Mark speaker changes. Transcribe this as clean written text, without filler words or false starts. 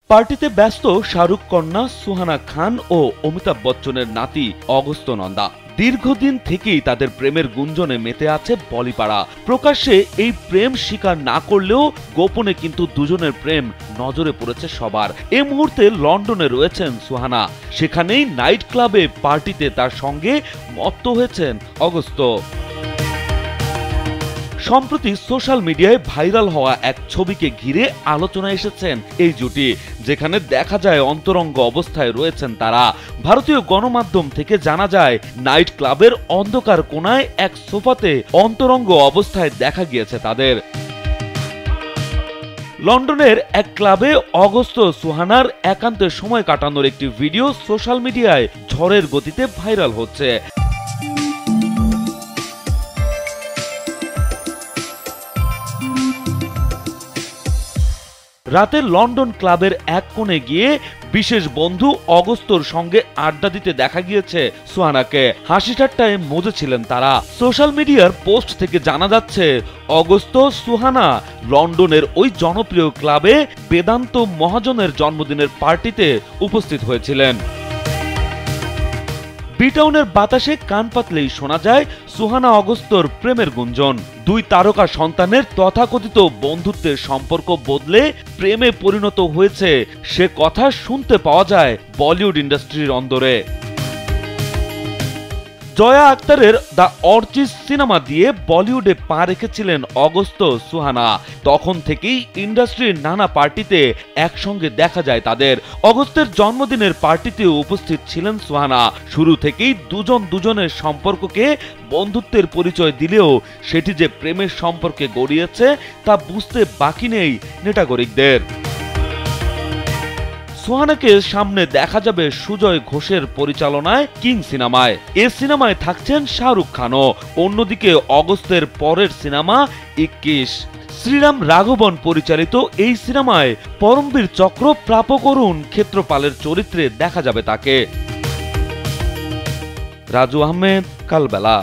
Speaker 1: পার্টিতে ব্যস্ত শাহরুখ কন্যা সুহানা খান ও অমিতাভ বচ্চনের নাতি অগস্ত্য নন্দা। দীর্ঘদিন থেকেই তাদের প্রেমের গুঞ্জনে মেতে আছে বলিপাড়া। প্রকাশ্যে এই প্রেম স্বীকার না করলেও গোপনে কিন্তু দুজনের প্রেম নজরে পড়েছে সবার। এই মুহূর্তে লন্ডনে রয়েছেন সুহানা, সেখানেই নাইট ক্লাবে পার্টিতে তার সঙ্গে মত্ত হয়েছেন অগস্ত্য। সম্প্রতি সোশ্যাল মিডিয়ায় ভাইরাল হওয়া এক ছবিকে ঘিরে আলোচনায় এসেছেন এই জুটি, যেখানে দেখা যায় অন্তরঙ্গ অবস্থায় রয়েছেন তারা। ভারতীয় গণমাধ্যম থেকে জানা যায়, নাইট ক্লাবের অন্ধকার কোণায় এক সোফাতে অন্তরঙ্গ অবস্থায় দেখা গিয়েছে তাদের। লন্ডনের এক ক্লাবে অগস্ত্য সুহানার একান্তে সময় কাটানোর একটি ভিডিও সোশ্যাল মিডিয়ায় ঝড়ের গতিতে ভাইরাল হচ্ছে। রাতে লন্ডন ক্লাবের এক কোণে গিয়ে বিশেষ বন্ধু অগস্ত্যর সঙ্গে আড্ডা দিতে দেখা গিয়েছে সুহানাকে। হাসি ঠাট্টায় মজেছিলেন তারা। সোশ্যাল মিডিয়ার পোস্ট থেকে জানা যাচ্ছে, অগস্ত্য সুহানা লন্ডনের ওই জনপ্রিয় ক্লাবে বেদান্ত মহাজনের জন্মদিনের পার্টিতে উপস্থিত হয়েছিলেন। বিটাউনের বাতাসে কান পাতলেই শোনা যায় সুহানা অগস্ত্যর প্রেমের গুঞ্জন। দুই তারকা সন্তানের তথাকথিত বন্ধুত্বের সম্পর্ক বদলে প্রেমে পরিণত হয়েছে, সে কথা শুনতে পাওয়া যায় বলিউড ইন্ডাস্ট্রির অন্দরে। জয়া আক্তারের দ্য অর্চিজ সিনেমা দিয়ে বলিউডে পা রেখেছিলেন অগস্ত্য সুহানা। তখন থেকেই ইন্ডাস্ট্রির নানা পার্টিতে একসঙ্গে দেখা যায় তাদের। অগস্ত্যের জন্মদিনের পার্টিতে উপস্থিত ছিলেন সুহানা। শুরু থেকেই দুজনের সম্পর্ককে বন্ধুত্বের পরিচয় দিলেও সেটি যে প্রেমের সম্পর্কে গড়িয়েছে তা বুঝতে বাকি নেই নেটাগরিকদের। সুহানাকে সামনে দেখা যাবে সুজয় ঘোষের পরিচালনায় কিং সিনেমায়। এ সিনেমায় থাকছেন শাহরুখ খানও। অন্যদিকে অগস্ত্যের পরের সিনেমা 21 শ্রীরাম রাঘবন পরিচালিত এই সিনেমায় পরমবীর চক্র প্রাপক অরুণ ক্ষেত্রপালের চরিত্রে দেখা যাবে তাকে। রাজু আহমেদ, কালবেলা।